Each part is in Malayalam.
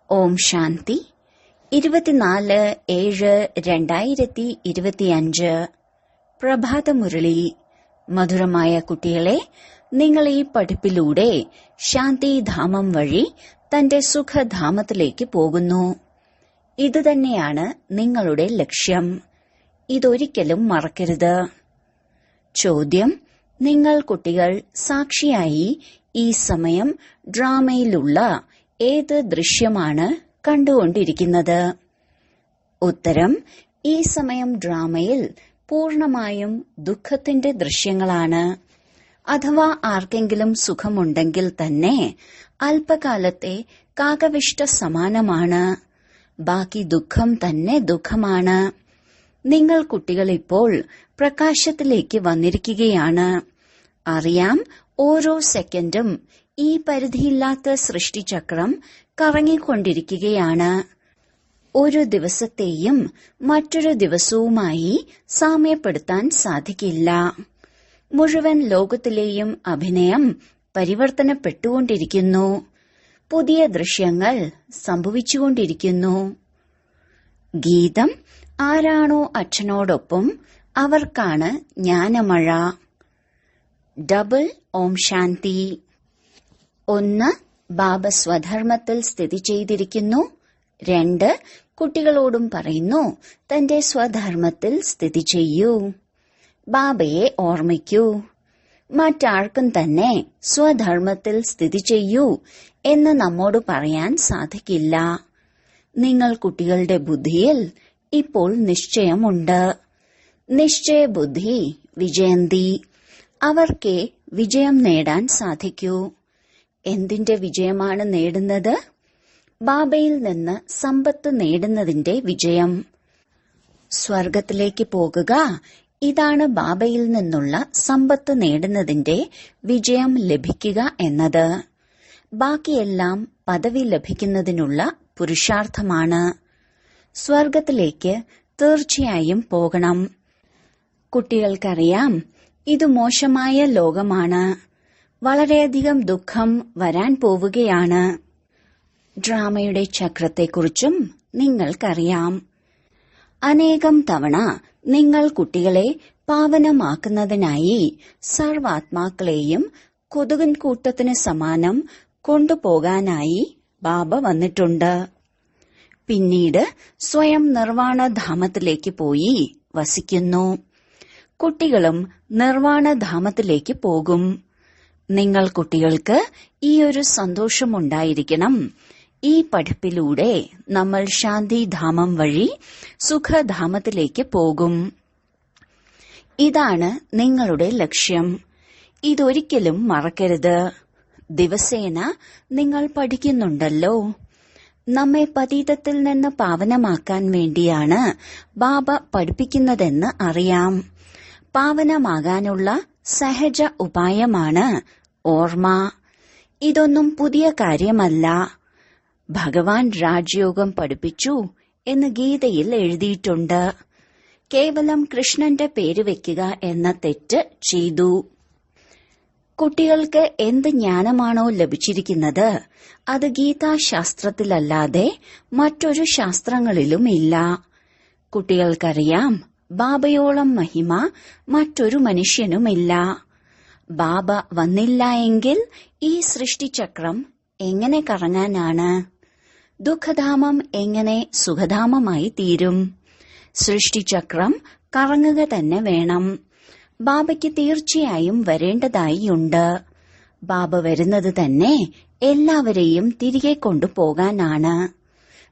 ഓം ശാന്തി 24/7/2025 പ്രഭാതമുരളി. മധുരമായ കുട്ടികളെ, നിങ്ങൾ ഈ പഠിപ്പിലൂടെ ശാന്തിധാമം വഴി തന്റെ സുഖധാമത്തിലേക്ക് പോകുന്നു. ഇതുതന്നെയാണ് നിങ്ങളുടെ ലക്ഷ്യം. ഇതൊരിക്കലും മറക്കരുത്. ചോദ്യം: നിങ്ങൾ കുട്ടികൾ സാക്ഷിയായി ഈ സമയം ഡ്രാമയിലുള്ള ഏത് ദൃശ്യമാണ് കണ്ടുകൊണ്ടിരിക്കുന്നത്? ഉത്തരം: ഈ സമയം ഡ്രാമയിൽ പൂർണമായും ദുഃഖത്തിന്റെ ദൃശ്യങ്ങളാണ്. അഥവാ ആർക്കെങ്കിലും സുഖമുണ്ടെങ്കിൽ തന്നെ അല്പകാലത്തെ കാകവിഷ്ട സമാനമാണ്. ബാക്കി ദുഃഖം തന്നെ ദുഃഖമാണ്. നിങ്ങൾ കുട്ടികൾ ഇപ്പോൾ പ്രകാശത്തിലേക്ക് വന്നിരിക്കുകയാണ്. അറിയാം, ഓരോ സെക്കൻഡും ഈ പരിധിയില്ലാത്ത സൃഷ്ടിചക്രം കറങ്ങിക്കൊണ്ടിരിക്കുകയാണ്. ഒരു ദിവസത്തെയും മറ്റൊരു ദിവസവുമായി സാമ്യപ്പെടുത്താൻ സാധിക്കില്ല. മുഴുവൻ ലോകത്തിലെയും അഭിനയം പരിവർത്തനപ്പെട്ടുകൊണ്ടിരിക്കുന്നു. പുതിയ ദൃശ്യങ്ങൾ സംഭവിച്ചുകൊണ്ടിരിക്കുന്നു. ഗീതം: ആരാണോ അച്ഛനോടൊപ്പം അവർക്കാണ് ജ്ഞാനമഴ. ഡബിൾ ഓം ശാന്തി. 1. ബാബ സ്വധർമ്മത്തിൽ സ്ഥിതി ചെയ്തിരിക്കുന്നു. 2. കുട്ടികളോടും പറയുന്നു, തന്റെ സ്വധർമ്മത്തിൽ സ്ഥിതി ചെയ്യൂ. ബാബയെ ഓർമ്മിക്കൂ. മറ്റാർക്കും തന്നെ സ്വധർമ്മത്തിൽ സ്ഥിതി ചെയ്യൂ എന്ന് നമ്മോട് പറയാൻ സാധിക്കില്ല. നിങ്ങൾ കുട്ടികളുടെ ബുദ്ധിയിൽ ഇപ്പോൾ നിശ്ചയമുണ്ട്. നിശ്ചയബുദ്ധി വിജയന്തി. അവർക്കേ വിജയം നേടാൻ സാധിക്കൂ. എന്തിന്റെ വിജയമാണ് നേടുന്നത്? ബാബയിൽ നിന്ന് സമ്പത്ത് നേടുന്നതിന്റെ വിജയം. സ്വർഗത്തിലേക്ക് പോകുക, ഇതാണ് ബാബയിൽ നിന്നുള്ള സമ്പത്ത് നേടുന്നതിന്റെ വിജയം ലഭിക്കുക എന്നത്. ബാക്കിയെല്ലാം പദവി ലഭിക്കുന്നതിനുള്ള പുരുഷാർത്ഥമാണ്. സ്വർഗത്തിലേക്ക് തീർച്ചയായും പോകണം. കുട്ടികൾക്കറിയാം, ഇത് മോശമായ ലോകമാണ്. വളരെയധികം ദുഃഖം വരാൻ പോവുകയാണ്. ഡ്രാമയുടെ ചക്രത്തെക്കുറിച്ചും നിങ്ങൾക്കറിയാം. അനേകം തവണ നിങ്ങൾ കുട്ടികളെ പാവനമാക്കുന്നതിനായി സർവാത്മാക്കളെയും കൊതുകൻ കൂട്ടത്തിന് സമാനം കൊണ്ടുപോകാനായി ബാബ വന്നിട്ടുണ്ട്. പിന്നീട് സ്വയം നിർവാണധാമത്തിലേക്ക് പോയി വസിക്കുന്നു. കുട്ടികളും നിർവാണധാമത്തിലേക്ക് പോകും. നിങ്ങൾ കുട്ടികൾക്ക് ഈ ഒരു സന്തോഷമുണ്ടായിരിക്കണം. ഈ പഠിപ്പിലൂടെ നമ്മൾ ശാന്തിധാമം വഴി സുഖധാമത്തിലേക്ക് പോകും. ഇതാണ് നിങ്ങളുടെ ലക്ഷ്യം. ഇതൊരിക്കലും മറക്കരുത്. ദിവസേന നിങ്ങൾ പഠിക്കുന്നുണ്ടല്ലോ. നമ്മെ പതീതത്തിൽ നിന്ന് പാവനമാക്കാൻ വേണ്ടിയാണ് ബാബ പഠിപ്പിക്കുന്നതെന്ന് അറിയാം. പാവനമാകാനുള്ള സഹജ ഉപായമാണ് ഓർമ്മ. ഇതൊന്നും പുതിയ കാര്യമല്ല. ഭഗവാൻ രാജയോഗം പഠിപ്പിച്ചു എന്ന് ഗീതയിൽ എഴുതിയിട്ടുണ്ട്. കേവലം കൃഷ്ണന്റെ പേര് വെക്കുക എന്ന തെറ്റ് ചെയ്തു. കുട്ടികൾക്ക് എന്ത് ജ്ഞാനമാണോ ലഭിച്ചിരിക്കുന്നത് അത് ഗീതാശാസ്ത്രത്തിലല്ലാതെ മറ്റൊരു ശാസ്ത്രങ്ങളിലും ഇല്ല. കുട്ടികൾക്കറിയാം, ബാബയോളം മഹിമ മറ്റൊരു മനുഷ്യനുമില്ല. ബാബ വന്നില്ല എങ്കിൽ ഈ സൃഷ്ടിചക്രം എങ്ങനെ കറങ്ങാനാണ്? ദുഃഖധാമം എങ്ങനെ സുഖധാമമായി തീരും? സൃഷ്ടിചക്രം കറങ്ങുക തന്നെ വേണം. ബാബയ്ക്ക് തീർച്ചയായും വരേണ്ടതായിയുണ്ട്. ബാബ വരുന്നത് തന്നെ എല്ലാവരെയും തിരികെ കൊണ്ടുപോകാനാണ്.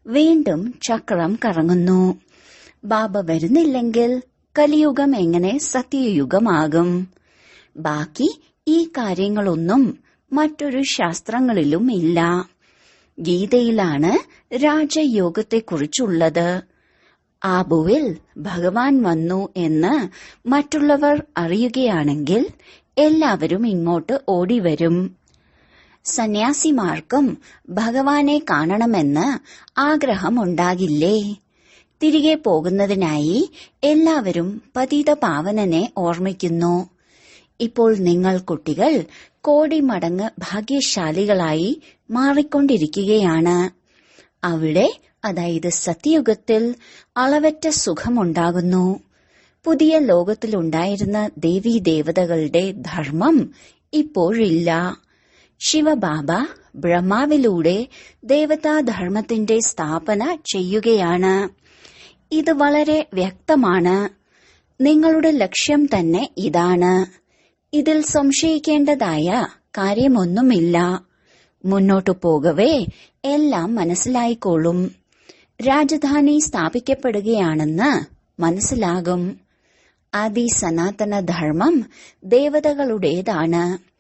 വീണ്ടും ചക്രം കറങ്ങുന്നു. ബാബ വരുന്നില്ലെങ്കിൽ കലിയുഗം എങ്ങനെ സത്യയുഗമാകും? ബാക്കി ഈ കാര്യങ്ങളൊന്നും മറ്റൊരു ശാസ്ത്രങ്ങളിലും ഇല്ല. ഗീതയിലാണ് രാജയോഗത്തെക്കുറിച്ചുള്ളത്. ആബുവിൽ ഭഗവാൻ വന്നു എന്ന് മറ്റുള്ളവർ അറിയുകയാണെങ്കിൽ എല്ലാവരും ഇങ്ങോട്ട് ഓടിവരും. സന്യാസിമാർക്കും ഭഗവാനെ കാണണമെന്ന് ആഗ്രഹമുണ്ടാകില്ലേ? തിരികെ പോകുന്നതിനായി എല്ലാവരും പതിത പാവനനെ ഓർമ്മിക്കുന്നു. ഇപ്പോൾ നിങ്ങൾ കുട്ടികൾ കോടി മടങ്ങ് ഭാഗ്യശാലികളായി മാറിക്കൊണ്ടിരിക്കുകയാണ്. അവിടെ, അതായത് സത്യയുഗത്തിൽ, അളവറ്റ സുഖമുണ്ടാകുന്നു. പുതിയ ലോകത്തിലുണ്ടായിരുന്ന ദേവീദേവതകളുടെ ധർമ്മം ഇപ്പോഴില്ല. ശിവബാബ ബ്രഹ്മാവിലൂടെ ദേവതാധർമ്മത്തിന്റെ സ്ഥാപന ചെയ്യുകയാണ്. ഇത് വളരെ വ്യക്തമാണ്. നിങ്ങളുടെ ലക്ഷ്യം തന്നെ ഇതാണ്. ഇതിൽ സംശയിക്കേണ്ടതായ കാര്യമൊന്നുമില്ല. മുന്നോട്ടു പോകവേ എല്ലാം മനസ്സിലായിക്കോളും. രാജധാനി സ്ഥാപിക്കപ്പെടുകയാണെന്ന് മനസ്സിലാകും. ആദിസനാതന ധർമ്മം ദേവതകളുടേതാണ്.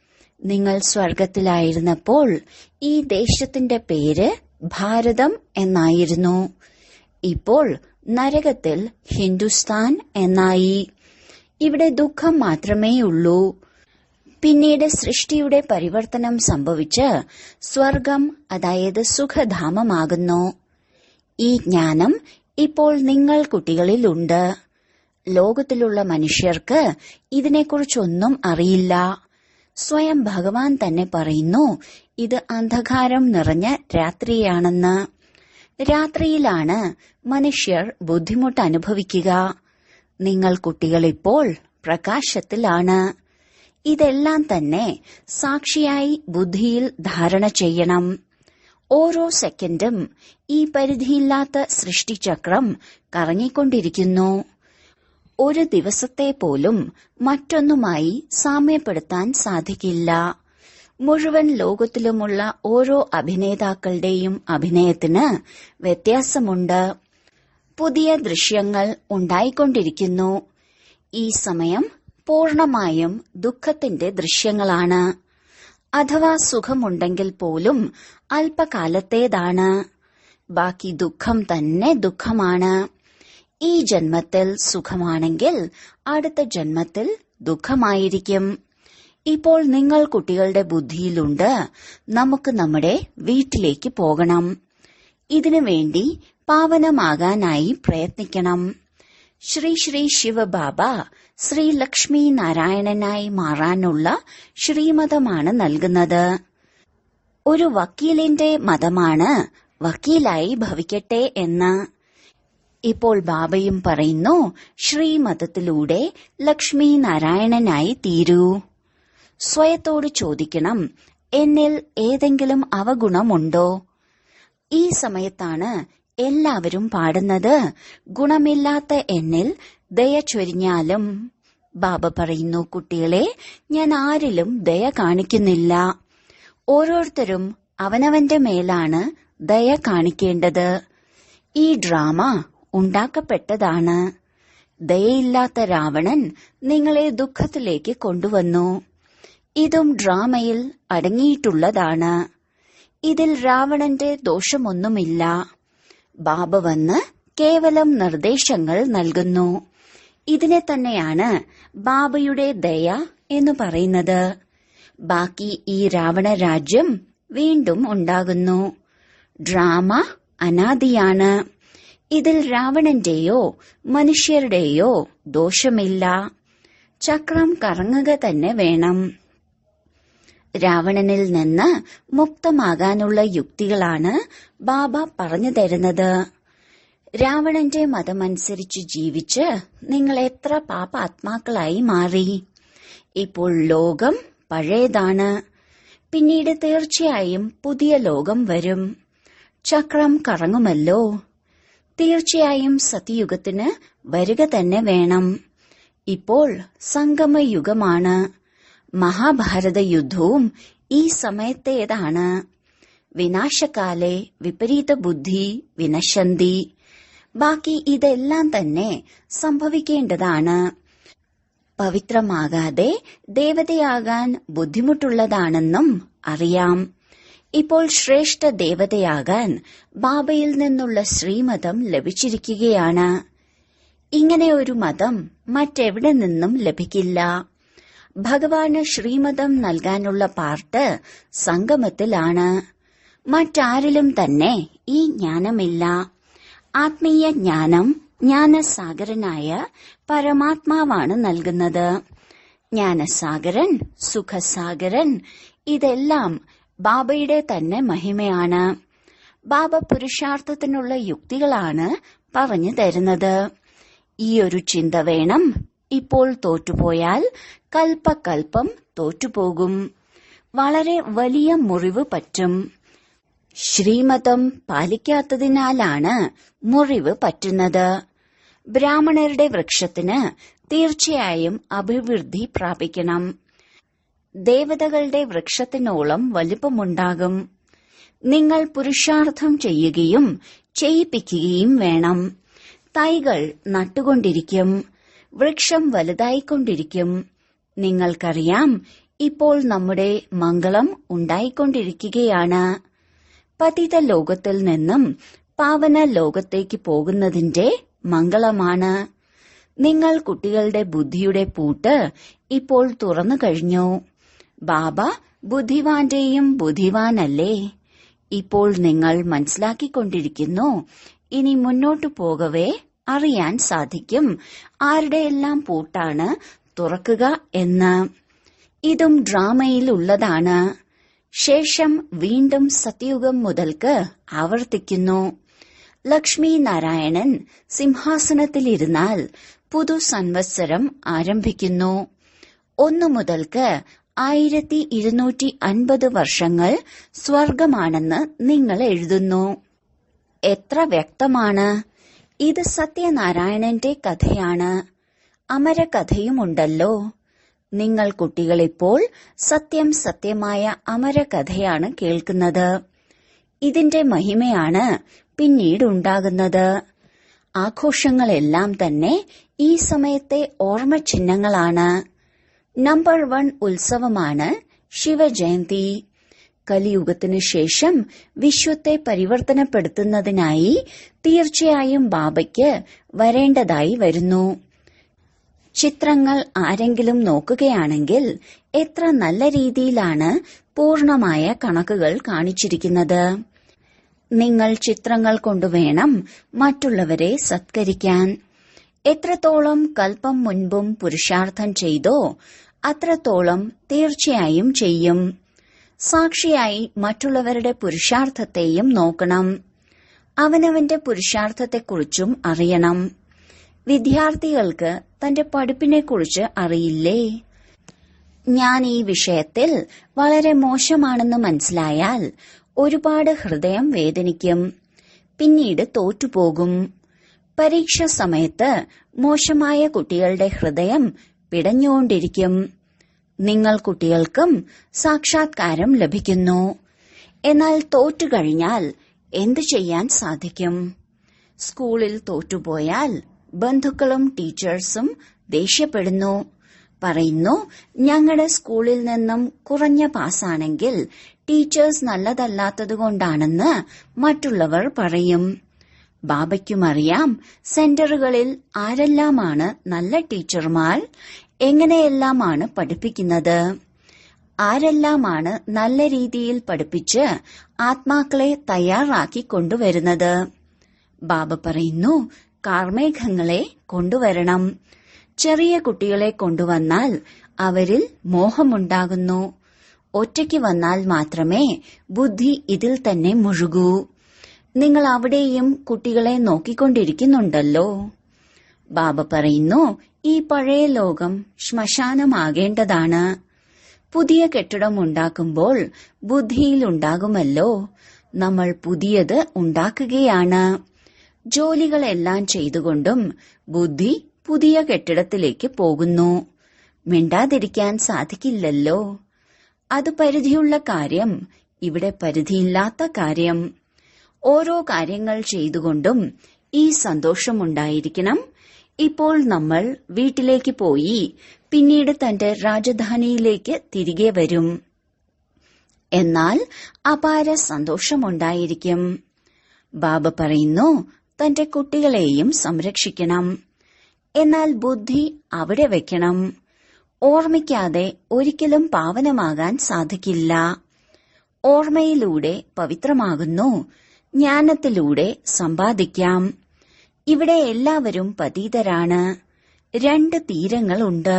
നിങ്ങൾ സ്വർഗത്തിലായിരുന്നപ്പോൾ ഈ ദേശത്തിന്റെ പേര് ഭാരതം എന്നായിരുന്നു. ഇപ്പോൾ നരകത്തിൽ ഹിന്ദുസ്ഥാൻ എന്നായി. ഇവിടെ ദുഃഖം മാത്രമേയുള്ളൂ. പിന്നീട് സൃഷ്ടിയുടെ പരിവർത്തനം സംഭവിച്ച് സ്വർഗം, അതായത് സുഖധാമമാകുന്നു. ഈ ജ്ഞാനം ഇപ്പോൾ നിങ്ങൾ കുട്ടികളിലുണ്ട്. ലോകത്തിലുള്ള മനുഷ്യർക്ക് ഇതിനെക്കുറിച്ചൊന്നും അറിയില്ല. സ്വയം ഭഗവാൻ തന്നെ പറയുന്നു, ഇത് അന്ധകാരം നിറഞ്ഞ രാത്രിയാണെന്ന്. രാത്രിയിലാണ് മനുഷ്യർ ബുദ്ധിമുട്ട് അനുഭവിക്കുക. നിങ്ങൾ കുട്ടികളിപ്പോൾ പ്രകാശത്തിലാണ്. ഇതെല്ലാം തന്നെ സാക്ഷിയായി ബുദ്ധിയിൽ ധാരണ ചെയ്യണം. ഓരോ സെക്കൻഡും ഈ പരിധിയില്ലാത്ത സൃഷ്ടിചക്രം കറങ്ങിക്കൊണ്ടിരിക്കുന്നു. ഒരു ദിവസത്തെ പോലും മറ്റൊന്നുമായി സാമ്യപ്പെടുത്താൻ സാധിക്കില്ല. മുഴുവൻ ലോകത്തിലുമുള്ള ഓരോ അഭിനേതാക്കളുടെയും അഭിനയത്തിന് വ്യത്യാസമുണ്ട്. പുതിയ ദൃശ്യങ്ങൾ ഉണ്ടായിക്കൊണ്ടിരിക്കുന്നു. ഈ സമയം പൂർണമായും ദുഃഖത്തിന്റെ ദൃശ്യങ്ങളാണ്. അഥവാ സുഖമുണ്ടെങ്കിൽ പോലും അല്പകാലത്തേതാണ്. ബാക്കി ദുഃഖം തന്നെ ദുഃഖമാണ്. ഈ ജന്മത്തിൽ സുഖമാണെങ്കിൽ അടുത്ത ജന്മത്തിൽ ദുഃഖമായിരിക്കും. ഇപ്പോൾ നിങ്ങൾ കുട്ടികളുടെ ബുദ്ധിയിലുണ്ട്, നമുക്ക് നമ്മുടെ വീട്ടിലേക്ക് പോകണം. ഇതിനു വേണ്ടി പാവനമാകാനായി പ്രയത്നിക്കണം. ശ്രീ ശ്രീ ശിവബാബ ശ്രീ ലക്ഷ്മി നാരായണനായി മാറാനുള്ള ശ്രീമതമാണ് നൽകുന്നത്. ഒരു വക്കീലിന്റെ മതമാണ് വക്കീലായി ഭവിക്കട്ടെ എന്ന്. ഇപ്പോൾ ബാബയും പറയുന്നു, ശ്രീമതത്തിലൂടെ ലക്ഷ്മി നാരായണനായി തീരൂ. സ്വയത്തോട് ചോദിക്കണം, എന്നിൽ ഏതെങ്കിലും അവഗുണമുണ്ടോ? ഈ സമയത്താണ് എല്ലാവരും പാടുന്നത്, ഗുണമില്ലാത്ത എന്നിൽ ദയ ചൊരിഞ്ഞാലും. ബാബ പറയുന്നു, കുട്ടികളെ, ഞാൻ ആരിലും ദയ കാണിക്കുന്നില്ല. ഓരോരുത്തരും അവനവന്റെ മേലാണ് ദയ കാണിക്കേണ്ടത്. ഈ ഡ്രാമ ഉണ്ടാക്കപ്പെട്ടതാണ്. ദയയില്ലാത്ത രാവണൻ നിങ്ങളെ ദുഃഖത്തിലേക്ക് കൊണ്ടുവന്നു. ഇതും ഡ്രാമയിൽ അടങ്ങിയിട്ടുള്ളതാണ്. ഇതിൽ രാവണന്റെ ദോഷമൊന്നുമില്ല. ബാബ വന്ന് കേവലം നിർദ്ദേശങ്ങൾ നൽകുന്നു. ഇതിനെ തന്നെയാണ് ബാബയുടെ ദയ എന്ന് പറയുന്നത്. ബാക്കി ഈ രാവണ രാജ്യം വീണ്ടും ഉണ്ടാകുന്നു. ഡ്രാമ അനാദിയാണ്. ഇതിൽ രാവണന്റെയോ മനുഷ്യരുടെയോ ദോഷമില്ല. ചക്രം കറങ്ങുക തന്നെ വേണം. രാവണനിൽ നിന്ന് മുക്തമാകാനുള്ള യുക്തികളാണ് ബാബ പറഞ്ഞു തരുന്നത്. രാവണന്റെ മതമനുസരിച്ച് ജീവിച്ച് നിങ്ങൾ എത്ര പാപാത്മാക്കളായി മാറി. ഇപ്പോൾ ലോകം പഴയതാണ്. പിന്നീട് തീർച്ചയായും പുതിയ ലോകം വരും. ചക്രം കറങ്ങുമല്ലോ. തീർച്ചയായും സത്യയുഗത്തിന് വരിക തന്നെ വേണം. ഇപ്പോൾ സംഗമയുഗമാണ്. മഹാഭാരത യുദ്ധവും ഈ സമയത്തേതാണ്. വിനാശകാലെ വിപരീത ബുദ്ധി വിനശന്തി. ബാക്കി ഇതെല്ലാം തന്നെ സംഭവിക്കേണ്ടതാണ്. പവിത്രമാകാതെ ദേവതയാകാൻ ബുദ്ധിമുട്ടുള്ളതാണെന്നും അറിയാം. ഇപ്പോൾ ശ്രേഷ്ഠ ദേവതയാകാൻ ബാബയിൽ നിന്നുള്ള ശ്രീമതം ലഭിച്ചിരിക്കുകയാണ്. ഇങ്ങനെ ഒരു മതം മറ്റെവിടെ നിന്നും ലഭിക്കില്ല. ഭഗവാന് ശ്രീമതം നൽകാനുള്ള പാർട്ട് സംഗമത്തിലാണ്. മറ്റാരിലും തന്നെ ഈ ജ്ഞാനമില്ല. ആത്മീയ ജ്ഞാനം ജ്ഞാനസാഗരനായ പരമാത്മാവാണ് നൽകുന്നത്. ജ്ഞാനസാഗരൻ, സുഖസാഗരൻ, ഇതെല്ലാം ബാബയുടെ തന്നെ മഹിമയാണ്. ബാബ പുരുഷാർത്ഥത്തിനുള്ള യുക്തികളാണ് പറഞ്ഞു തരുന്നത്. ഈയൊരു ചിന്ത വേണം. ഇപ്പോൾ തോറ്റുപോയാൽ കൽപ്പകൽപ്പം തോറ്റുപോകും. വളരെ വലിയ മുറിവ് പറ്റും. ശ്രീമതം പാലിക്കാത്തതിനാലാണ് മുറിവ് പറ്റുന്നത്. ബ്രാഹ്മണരുടെ വൃക്ഷത്തിന് തീർച്ചയായും അഭിവൃദ്ധി പ്രാപിക്കണം. ദേവതകളുടെ വൃക്ഷത്തിനോളം വലുപ്പമുണ്ടാകും. നിങ്ങൾ പുരുഷാർത്ഥം ചെയ്യുകയും ചെയ്യിപ്പിക്കുകയും വേണം. തൈകൾ നട്ടുകൊണ്ടിരിക്കും. വൃക്ഷം വലുതായിക്കൊണ്ടിരിക്കും. നിങ്ങൾക്കറിയാം, ഇപ്പോൾ നമ്മുടെ മംഗളം ഉണ്ടായിക്കൊണ്ടിരിക്കുകയാണ്. പതിത ലോകത്തിൽ നിന്നും പാവന ലോകത്തേക്ക് പോകുന്നതിന്റെ മംഗളമാണ്. നിങ്ങൾ കുട്ടികളുടെ ബുദ്ധിയുടെ പൂട്ട് ഇപ്പോൾ തുറന്നു കഴിഞ്ഞു. ബാബ ബുദ്ധിവാന്റെയും ബുദ്ധിവാനല്ലേ? ഇപ്പോൾ നിങ്ങൾ മനസ്സിലാക്കിക്കൊണ്ടിരിക്കുന്നു. ഇനി മുന്നോട്ടു പോകവേ അറിയാൻ സാധിക്കും ആരുടെയെല്ലാം പൂട്ടാണ് തുറക്കുക എന്ന്. ഇതും ഡ്രാമയിൽ ഉള്ളതാണ്. ശേഷം വീണ്ടും സത്യയുഗം മുതൽക്ക് ആവർത്തിക്കുന്നു. ലക്ഷ്മി നാരായണൻ സിംഹാസനത്തിലിരുന്നാൽ പുതു സംവത്സരം ആരംഭിക്കുന്നു. 1 മുതൽക്ക് 1250 വർഷങ്ങൾ സ്വർഗമാണെന്ന് നിങ്ങൾ എഴുതുന്നു. എത്ര വ്യക്തമാണ്! ഇത് സത്യനാരായണന്റെ കഥയാണ്. അമരകഥയുമുണ്ടല്ലോ. നിങ്ങൾ കുട്ടികളിപ്പോൾ സത്യം സത്യമായ അമരകഥയാണ് കേൾക്കുന്നത്. ഇതിന്റെ മഹിമയാണ് പിന്നീടുണ്ടാകുന്നത്. ആഘോഷങ്ങളെല്ലാം തന്നെ ഈ സമയത്തെ ഓർമ്മചിഹ്നങ്ങളാണ്. നമ്പർ 1 ഉത്സവമാണ് ശിവജയന്തി. കലിയുഗത്തിനു ശേഷം വിശ്വത്തെ പരിവർത്തനപ്പെടുത്തുന്നതിനായി തീർച്ചയായും ബാബയ്ക്ക് വരേണ്ടതായി വരുന്നു. ചിത്രങ്ങൾ ആരെങ്കിലും നോക്കുകയാണെങ്കിൽ എത്ര നല്ല രീതിയിലാണ് പൂർണമായ കണക്കുകൾ കാണിച്ചിരിക്കുന്നത്. നിങ്ങൾ ചിത്രങ്ങൾ കൊണ്ടുവേണം മറ്റുള്ളവരെ സത്കരിക്കാൻ. എത്രത്തോളം കൽപ്പം മുൻപും പുരുഷാർത്ഥം ചെയ്തോ അത്രത്തോളം തീർച്ചയായും ചെയ്യും. സാക്ഷിയായി മറ്റുള്ളവരുടെ പുരുഷാർത്ഥത്തെയും നോക്കണം. അവനവന്റെ പുരുഷാർത്ഥത്തെക്കുറിച്ചും അറിയണം. വിദ്യാർത്ഥികൾക്ക് തന്റെ പഠിപ്പിനെക്കുറിച്ച് അറിയില്ലേ? ഞാൻ ഈ വിഷയത്തിൽ വളരെ മോശമാണെന്ന് മനസ്സിലായാൽ ഒരുപാട് ഹൃദയം വേദനിക്കും. പിന്നീട് തോറ്റുപോകും. പരീക്ഷ സമയത്ത് മോശമായ കുട്ടികളുടെ ഹൃദയം പിടഞ്ഞുകൊണ്ടിരിക്കും. നിങ്ങൾ കുട്ടികൾക്കും സാക്ഷാത്കാരം ലഭിക്കുന്നു. എന്നാൽ തോറ്റുകഴിഞ്ഞാൽ എന്തു ചെയ്യാൻ സാധിക്കും? സ്കൂളിൽ തോറ്റുപോയാൽ ബന്ധുക്കളും ടീച്ചേഴ്സും ദേഷ്യപ്പെടുന്നു. പറയുന്നു, ഞങ്ങളുടെ സ്കൂളിൽ നിന്നും കുറഞ്ഞ പാസ്സാണെങ്കിൽ ടീച്ചേഴ്സ് നല്ലതല്ലാത്തതുകൊണ്ടാണെന്ന് മറ്റുള്ളവർ പറയും. ബാബയ്ക്കുമറിയാം സെന്ററുകളിൽ ആരെല്ലാമാണ് നല്ല ടീച്ചർമാർ, എങ്ങനെയെല്ലാമാണ് പഠിപ്പിക്കുന്നത്, ആരെല്ലാമാണ് നല്ല രീതിയിൽ പഠിപ്പിച്ച് ആത്മാക്കളെ തയ്യാറാക്കി കൊണ്ടുവരുന്നത്. ബാബ പറയുന്നു, കാർമേഘങ്ങളെ കൊണ്ടുവരണം. ചെറിയ കുട്ടികളെ കൊണ്ടുവന്നാൽ അവരിൽ മോഹമുണ്ടാകുന്നു. ഒറ്റയ്ക്ക് വന്നാൽ മാത്രമേ ബുദ്ധി ഇതിൽ തന്നെ മുഴുകൂ. നിങ്ങൾ അവിടെയും കുട്ടികളെ നോക്കിക്കൊണ്ടിരിക്കുന്നുണ്ടല്ലോ. ബാബ പറയുന്നു, ഈ പഴയ ലോകം ശ്മശാനമാകേണ്ടതാണ്. പുതിയ കെട്ടിടം ഉണ്ടാക്കുമ്പോൾ ബുദ്ധിയിലുണ്ടാകുമല്ലോ. നമ്മൾ പുതിയത് ഉണ്ടാക്കുകയാണ്. ജോലികളെല്ലാം ചെയ്തുകൊണ്ടും ബുദ്ധി പുതിയ കെട്ടിടത്തിലേക്ക് പോകുന്നു. മിണ്ടാതിരിക്കാൻ സാധിക്കില്ലല്ലോ. അത് പരിധിയുള്ള കാര്യം, ഇവിടെ പരിധിയില്ലാത്ത കാര്യം. ഓരോ കാര്യങ്ങൾ ചെയ്തുകൊണ്ടും ഈ സന്തോഷമുണ്ടായിരിക്കണം. ഇപ്പോൾ നമ്മൾ വീട്ടിലേക്ക് പോയി പിന്നീട് തന്റെ രാജധാനിയിലേക്ക് തിരികെ വരും. എന്നാൽ അപാര സന്തോഷമുണ്ടായിരിക്കും. ബാബ പറയുന്നു, തന്റെ കുട്ടികളെയും സംരക്ഷിക്കണം. എന്നാൽ ബുദ്ധി അവിടെ വെക്കണം. ഓർമ്മിക്കാതെ ഒരിക്കലും പാവനമാകാൻ സാധിക്കില്ല. ഓർമ്മയിലൂടെ പവിത്രമാകുന്നു. ജ്ഞാനത്തിലൂടെ സമ്പാദിക്കാം. ഇവിടെ എല്ലാവരും പതീതരാണ്. 2 തീരങ്ങളുണ്ട്.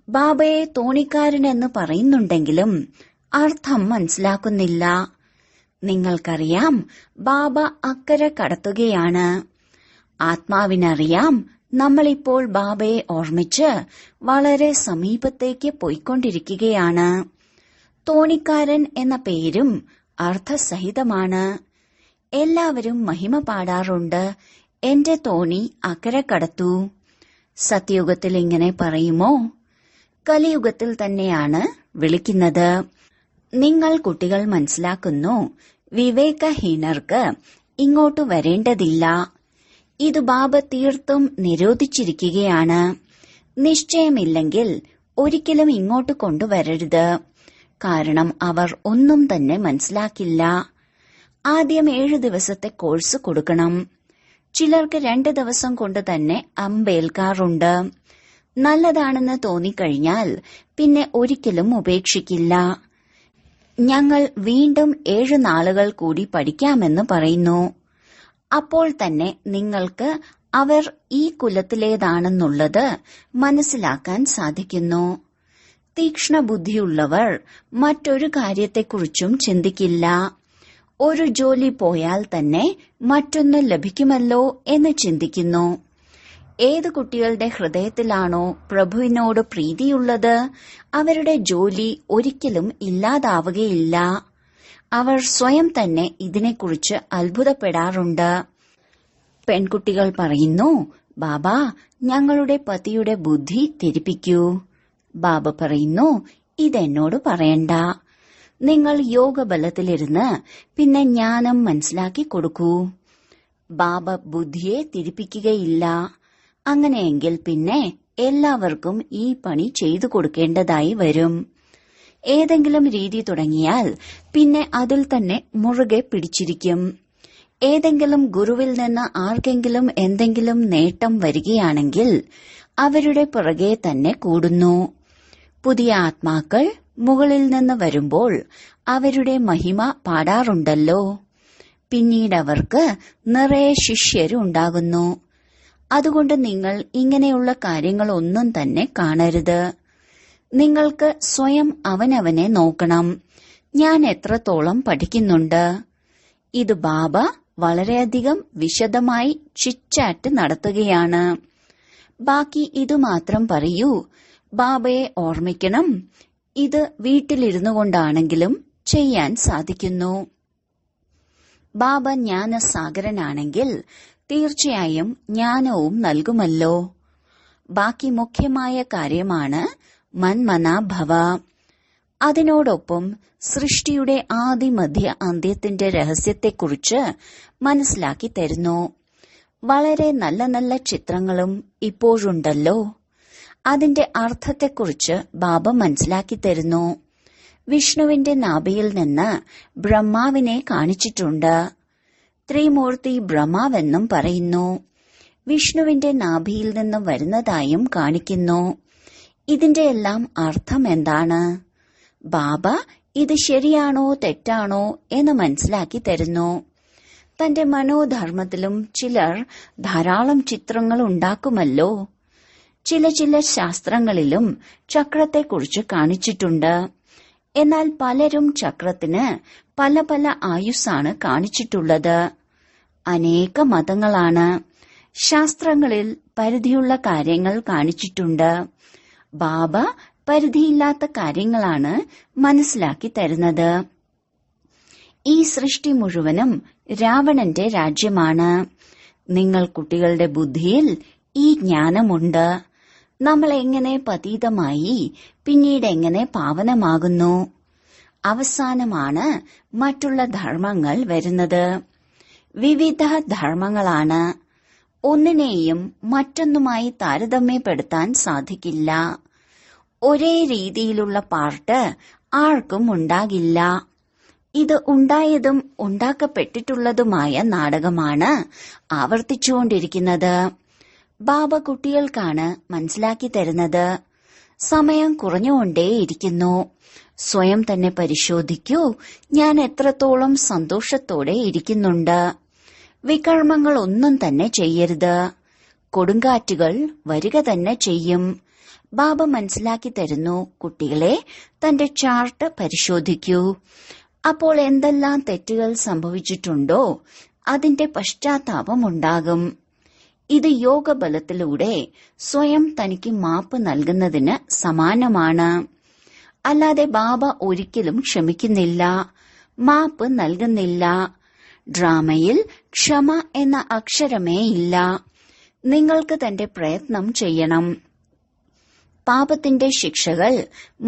ബാബയെ തോണിക്കാരനെന്ന് പറയുന്നുണ്ടെങ്കിലും അർത്ഥം മനസ്സിലാക്കുന്നില്ല. നിങ്ങൾക്കറിയാം, ബാബ അക്കരെ കടത്തുകയാണ്. ആത്മാവിനറിയാം, നമ്മളിപ്പോൾ ബാബയെ ഓർമ്മിച്ച് വളരെ സമീപത്തേക്ക് പോയിക്കൊണ്ടിരിക്കുകയാണ്. തോണിക്കാരൻ എന്ന പേരും അർത്ഥസഹിതമാണ്. എല്ലാവരും മഹിമ പാടാറുണ്ട്, എന്റെ തോണി അക്കരെ കടത്തൂ. സത്യയുഗത്തിൽ ഇങ്ങനെ പറയുമോ? കലിയുഗത്തിൽ തന്നെയാണ് വിളിക്കുന്നത്. നിങ്ങൾ കുട്ടികൾ മനസ്സിലാക്കുന്നു, വിവേകഹീനർക്ക് ഇങ്ങോട്ട് വരേണ്ടതില്ല. ഇത് ബാബ തീർത്തും നിരോധിച്ചിരിക്കുകയാണ്. നിശ്ചയമില്ലെങ്കിൽ ഒരിക്കലും ഇങ്ങോട്ട് കൊണ്ടുവരരുത്. കാരണം അവർ ഒന്നും തന്നെ മനസ്സിലാക്കില്ല. ആദ്യം 7 ദിവസത്തെ കോഴ്സ് കൊടുക്കണം. ചിലർക്ക് 2 ദിവസം കൊണ്ട് തന്നെ അമ്പേൽക്കാറുണ്ട്. നല്ലതാണെന്ന് തോന്നിക്കഴിഞ്ഞാൽ പിന്നെ ഒരിക്കലും ഉപേക്ഷിക്കില്ല. ഞങ്ങൾ വീണ്ടും 7 നാളുകൾ കൂടി പഠിക്കാമെന്ന് പറയുന്നു. അപ്പോൾ തന്നെ നിങ്ങൾക്ക് അവർ ഈ കുലത്തിലേതാണെന്നുള്ളത് മനസ്സിലാക്കാൻ സാധിക്കുന്നു. തീക്ഷ്ണബുദ്ധിയുള്ളവർ മറ്റൊരു കാര്യത്തെക്കുറിച്ചും ചിന്തിക്കില്ല. ഒരു ജോലി പോയാൽ തന്നെ മറ്റൊന്ന് ലഭിക്കുമല്ലോ എന്ന് ചിന്തിക്കുന്നു. ഏത് കുട്ടികളുടെ ഹൃദയത്തിലാണോ പ്രഭുവിനോട് പ്രീതിയുള്ളത്, അവരുടെ ജോലി ഒരിക്കലും ഇല്ലാതാവുകയില്ല. അവർ സ്വയം തന്നെ ഇതിനെക്കുറിച്ച് അത്ഭുതപ്പെടാറുണ്ട്. പെൺകുട്ടികൾ പറയുന്നു, ബാബ, ഞങ്ങളുടെ പതിയുടെ ബുദ്ധി തിരിപ്പിക്കൂ. ബാബ പറയുന്നു, ഇതെന്നോട് പറയണ്ട. നിങ്ങൾ യോഗബലത്തിലിരുന്ന് പിന്നെ ജ്ഞാനം മനസ്സിലാക്കി കൊടുക്കൂ. ബാബ ബുദ്ധിയെ തിരിപ്പിക്കുകയില്ല. അങ്ങനെയെങ്കിൽ പിന്നെ എല്ലാവർക്കും ഈ പണി ചെയ്തു കൊടുക്കേണ്ടതായി വരും. ഏതെങ്കിലും രീതി തുടങ്ങിയാൽ പിന്നെ അതിൽ തന്നെ മുറുകെ പിടിച്ചിരിക്കും. ഏതെങ്കിലും ഗുരുവിൽ നിന്ന് ആർക്കെങ്കിലും എന്തെങ്കിലും നേട്ടം വരികയാണെങ്കിൽ അവരുടെ പുറകെ തന്നെ കൂടുന്നു. പുതിയ ആത്മാക്കൾ മുകളിൽ നിന്ന് വരുമ്പോൾ അവരുടെ മഹിമ പാടാറുണ്ടല്ലോ. പിന്നീട് അവർക്ക് നിറയെ ശിഷ്യരുണ്ടാകുന്നു. അതുകൊണ്ട് നിങ്ങൾ ഇങ്ങനെയുള്ള കാര്യങ്ങളൊന്നും തന്നെ കാണരുത്. നിങ്ങൾക്ക് സ്വയം അവനവനെ നോക്കണം. ഞാൻ എത്രത്തോളം പഠിക്കുന്നുണ്ട്? ഇത് ബാബ വളരെയധികം വിശദമായി ചിറ്റാറ്റ് നടത്തുകയാണ്. ബാക്കി ഇതുമാത്രം പറയൂ, ബാബയെ ഓർമ്മിക്കണം. ഇത് വീട്ടിലിരുന്നു കൊണ്ടാണെങ്കിലും ചെയ്യാൻ സാധിക്കുന്നു. ബാബ ജ്ഞാനസാഗരനാണെങ്കിൽ തീർച്ചയായും ജ്ഞാനവും നൽകുമല്ലോ. ബാക്കി മുഖ്യമായ കാര്യമാണ് മന്മനാഭവ. അതിനോടൊപ്പം സൃഷ്ടിയുടെ ആദിമധ്യ അന്ത്യത്തിന്റെ രഹസ്യത്തെക്കുറിച്ച് മനസ്സിലാക്കി തരുന്നു. വളരെ നല്ല നല്ല ചിത്രങ്ങളും ഇപ്പോഴുണ്ടല്ലോ. അതിന്റെ അർത്ഥത്തെക്കുറിച്ച് ബാബ മനസ്സിലാക്കി തരുന്നു. വിഷ്ണുവിന്റെ നാഭിയിൽ നിന്ന് ബ്രഹ്മാവിനെ കാണിച്ചിട്ടുണ്ട്. ത്രിമൂർത്തി ബ്രഹ്മാവെന്നും പറയുന്നു. വിഷ്ണുവിന്റെ നാഭിയിൽ നിന്ന് വരുന്നതായും കാണിക്കുന്നു. ഇതിന്റെ എല്ലാം അർത്ഥം എന്താണ്? ബാബ ഇത് ശരിയാണോ തെറ്റാണോ എന്ന് മനസ്സിലാക്കി തരുന്നു. തന്റെ മനോധർമ്മത്തിലും ചിലർ ധാരാളം ചിത്രങ്ങൾ ഉണ്ടാക്കുമല്ലോ. ചില ശാസ്ത്രങ്ങളിലും ചക്രത്തെക്കുറിച്ച് കാണിച്ചിട്ടുണ്ട്. എന്നാൽ പലരും ചക്രത്തിന് പല പല ആയുസ്സാണ് കാണിച്ചിട്ടുള്ളത്. അനേക മതങ്ങളാണ്. ശാസ്ത്രങ്ങളിൽ പരിധിയുള്ള കാര്യങ്ങൾ കാണിച്ചിട്ടുണ്ട്. ബാബ പരിധിയില്ലാത്ത കാര്യങ്ങളാണ് മനസ്സിലാക്കി തരുന്നത്. ഈ സൃഷ്ടി മുഴുവനും രാവണന്റെ രാജ്യമാണ്. നിങ്ങൾ കുട്ടികളുടെ ബുദ്ധിയിൽ ഈ ജ്ഞാനമുണ്ട്. നമ്മൾ എങ്ങനെ പതീതമായി പിന്നീട് എങ്ങനെ പാവനമാകുന്നു. അവസാനമാണ് മറ്റുള്ള ധർമ്മങ്ങൾ വരുന്നത്. വിവിധ ധർമ്മങ്ങളാണ്. ഒന്നിനെയും മറ്റൊന്നുമായി താരതമ്യപ്പെടുത്താൻ സാധിക്കില്ല. ഒരേ രീതിയിലുള്ള പാർട്ട് ആർക്കും ഉണ്ടാകില്ല. ഇത് ഉണ്ടായതും ഉണ്ടാക്കപ്പെട്ടിട്ടുള്ളതുമായ നാടകമാണ് ആവർത്തിച്ചുകൊണ്ടിരിക്കുന്നത്. ബാബ കുട്ടികൾക്കാണ് മനസ്സിലാക്കി തരുന്നത്. സമയം കുറഞ്ഞുകൊണ്ടേയിരിക്കുന്നു. സ്വയം തന്നെ പരിശോധിക്കൂ, ഞാൻ എത്രത്തോളം സന്തോഷത്തോടെ ഇരിക്കുന്നുണ്ട്. വികർമ്മങ്ങൾ ഒന്നും തന്നെ ചെയ്യരുത്. കൊടുങ്കാറ്റുകൾ വരിക തന്നെ ചെയ്യും. ബാബ മനസ്സിലാക്കി തരുന്നു, കുട്ടികളെ തന്റെ ചാർട്ട് പരിശോധിക്കൂ. അപ്പോൾ എന്തെല്ലാം തെറ്റുകൾ സംഭവിച്ചിട്ടുണ്ടോ അതിന്റെ പശ്ചാത്താപമുണ്ടാകും. ഇത് യോഗബലത്തിലൂടെ സ്വയം തനിക്ക് മാപ്പ് നൽകുന്നതിന് സമാനമാണ്. അല്ലാതെ ബാബ ഒരിക്കലും ക്ഷമിക്കുന്നില്ല, മാപ്പ് നൽകുന്നില്ല. ഡ്രാമയിൽ ക്ഷമ എന്ന അക്ഷരമേ ഇല്ല. നിങ്ങൾക്ക് തന്റെ പ്രയത്നം ചെയ്യണം. പാപത്തിന്റെ ശിക്ഷകൾ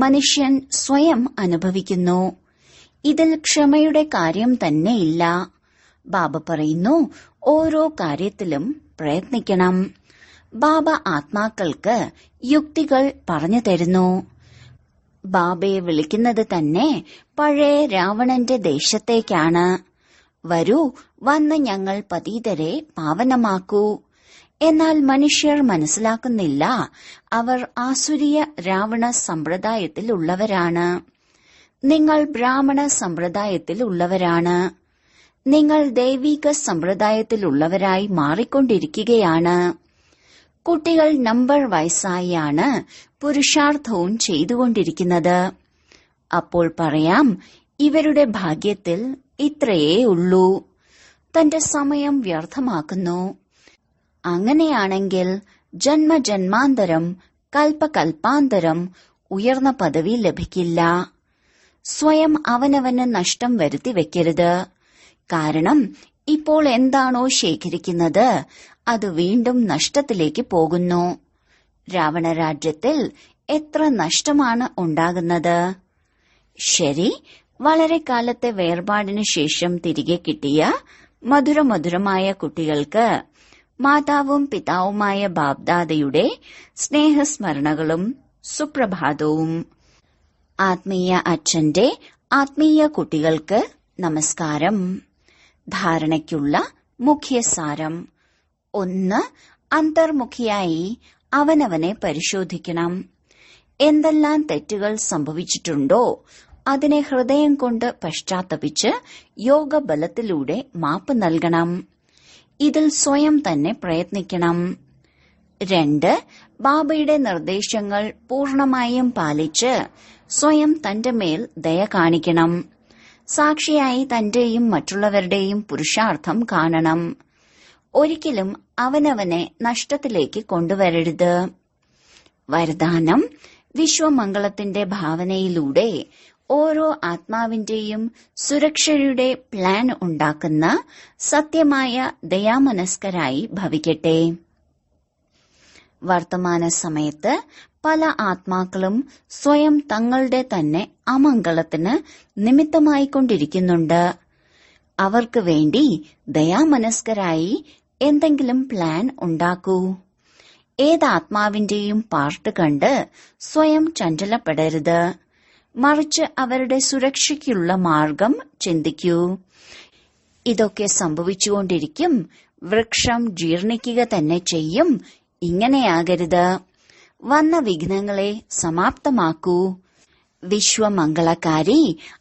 മനുഷ്യൻ സ്വയം അനുഭവിക്കുന്നു. ഇതിൽ ക്ഷമയുടെ കാര്യം തന്നെയില്ല. ബാബ പറയുന്നു, ഓരോ കാര്യത്തിലും പ്രയത്നിക്കണം. ബാബ ആത്മാക്കൾക്ക് യുക്തികൾ പറഞ്ഞു തരുന്നു. ബാബയെ വിളിക്കുന്നത് തന്നെ പഴയ രാവണന്റെ ദേശത്തേക്കാണ്. വരൂ, വന്ന് ഞങ്ങൾ പതീതരെ പാവനമാക്കൂ. എന്നാൽ മനുഷ്യർ മനസ്സിലാക്കുന്നില്ല, അവർ ആസുരീയ രാവണ സമ്പ്രദായത്തിലുള്ളവരാണ്. നിങ്ങൾ ബ്രാഹ്മണ സമ്പ്രദായത്തിലുള്ളവരാണ്. നിങ്ങൾ ദൈവിക സമ്പ്രദായത്തിലുള്ളവരായി മാറിക്കൊണ്ടിരിക്കുകയാണ്. കുട്ടികൾ നമ്പർ വയസ്സായാണ് പുരുഷാർത്ഥവും ചെയ്തുകൊണ്ടിരിക്കുന്നത്. അപ്പോൾ പറയാം, ഇവരുടെ ഭാഗ്യത്തിൽ ഇത്രയേ ഉള്ളൂ. തന്റെ സമയം വ്യർത്ഥമാക്കുന്നു. അങ്ങനെയാണെങ്കിൽ ജന്മജന്മാന്തരം കൽപ്പകൽപ്പാന്തരം ഉയർന്ന പദവി ലഭിക്കില്ല. സ്വയം അവനവന് നഷ്ടം വരുത്തി വെക്കരുത്. കാരണം ഇപ്പോൾ എന്താണോ ശേഖരിക്കുന്നത് അത് വീണ്ടും നഷ്ടത്തിലേക്ക് പോകുന്നു. രാവണരാജ്യത്തിൽ എത്ര നഷ്ടമാണ് ഉണ്ടാകുന്നത്. ശരി, വളരെ കാലത്തെ വേർപാടിനു ശേഷം തിരികെ കിട്ടിയ മധുരമധുരമായ കുട്ടികൾക്ക് മാതാവും പിതാവുമായ ബാബ്ദാദയുടെ സ്നേഹസ്മരണകളും സുപ്രഭാതവും. ആത്മീയ അച്ഛന്റെ ആത്മീയ കുട്ടികൾക്ക് നമസ്കാരം. ധാരണയ്ക്കുള്ള മുഖ്യസാരം. 1. അന്തർമുഖിയായി അവനവനെ പരിശോധിക്കണം. എന്തെല്ലാം തെറ്റുകൾ സംഭവിച്ചിട്ടുണ്ടോ അതിനെ ഹൃദയം കൊണ്ട് പശ്ചാത്തപിച്ച് യോഗബലത്തിലൂടെ മാപ്പ് നൽകണം. ഇതിൽ സ്വയം തന്നെ പ്രയത്നിക്കണം. 2. ബാബയുടെ നിർദ്ദേശങ്ങൾ പൂർണമായും പാലിച്ച് സ്വയം തന്റെ മേൽ ദയ കാണിക്കണം. സാക്ഷിയായി തന്റെയും മറ്റുള്ളവരുടെയും പുരുഷാർത്ഥം കാണണം. ഒരിക്കലും അവനവനെ നഷ്ടത്തിലേക്ക് കൊണ്ടുവരരുത്. വരദാനം: വിശ്വമംഗളത്തിന്റെ ഭാവനയിലൂടെ ഓരോ ആത്മാവിന്റെയും സുരക്ഷയുടെ പ്ലാൻ ഉണ്ടാക്കുന്ന സത്യമായ ദയാമനസ്കരായി ഭവിക്കട്ടെ. വർത്തമാന സമയത്ത് പല ആത്മാക്കളും സ്വയം തങ്ങളുടെ തന്നെ അമംഗളത്തിന് നിമിത്തമായിക്കൊണ്ടിരിക്കുന്നുണ്ട്. അവർക്ക് വേണ്ടി ദയാമനസ്കരായി എന്തെങ്കിലും പ്ലാൻ ഉണ്ടാക്കൂ. ഏതാത്മാവിന്റെയും പാർട്ട് കണ്ട് സ്വയം ചഞ്ചലപ്പെടരുത്. മറിച്ച് അവരുടെ സുരക്ഷയ്ക്കുള്ള മാർഗം ചിന്തിക്കൂ. ഇതൊക്കെ സംഭവിച്ചുകൊണ്ടിരിക്കും. വൃക്ഷം ജീർണിക്കുക തന്നെ ചെയ്യും. ഇങ്ങനെയാകരുത്. വന്ന വിഘ്നങ്ങളെ സമാപ്തമാക്കൂ. വിശ്വമംഗളകാരി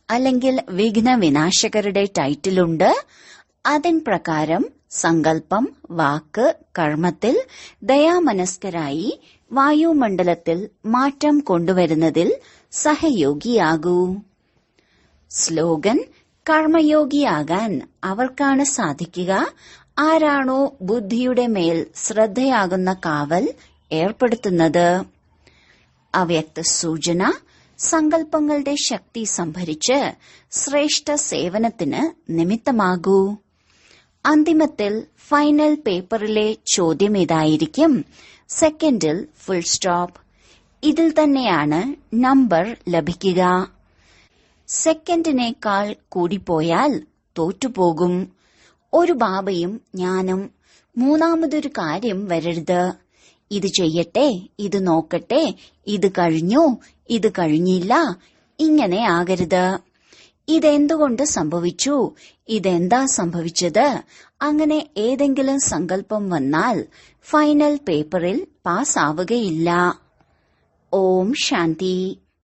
അല്ലെങ്കിൽ വിഘ്ന വിനാശകരുടെ ടൈറ്റിലുണ്ട്. അതിൻ പ്രകാരം സങ്കല്പം, വാക്ക്, കർമ്മത്തിൽ ദയാമനസ്കരായി വായുമണ്ഡലത്തിൽ മാറ്റം കൊണ്ടുവരുന്നതിൽ സഹയോഗിയാകൂ. സ്ലോഗൻ: കർമ്മയോഗിയാകാൻ അവർക്കാണ് സാധിക്കുക ആരാണോ ബുദ്ധിയുടെ മേൽ ശ്രദ്ധയാകുന്ന കാവൽ ഏർപ്പെടുത്തുന്നത്. അവ്യക്ത സൂചന: സങ്കല്പങ്ങളുടെ ശക്തി സംഭരിച്ച് ശ്രേഷ്ഠ സേവനത്തിന് നിമിത്തമാകൂ. അന്തിമത്തിൽ ഫൈനൽ പേപ്പറിലെ ചോദ്യം ഇതായിരിക്കും: സെക്കൻഡിൽ ഫുൾ സ്റ്റോപ്പ്. ഇതിൽ തന്നെയാണ് നമ്പർ ലഭിക്കുക. സെക്കൻഡിനേക്കാൾ കൂടിപ്പോയാൽ തോറ്റുപോകും. ഒരു ബാബയും ഞാനും മൂന്നാമതൊരു കാര്യം വരരുത്. ഇത് ചെയ്യട്ടെ, ഇത് നോക്കട്ടെ, ഇത് കഴിഞ്ഞു, ഇത് കഴിഞ്ഞില്ല, ഇങ്ങനെ ആകരുത്. ഇതെന്തുകൊണ്ട് സംഭവിച്ചു, ഇതെന്താ സംഭവിച്ചത്, അങ്ങനെ ഏതെങ്കിലും സങ്കല്പം വന്നാൽ ഫൈനൽ പേപ്പറിൽ പാസ്സാവുകയില്ല. ഓം ശാന്തി.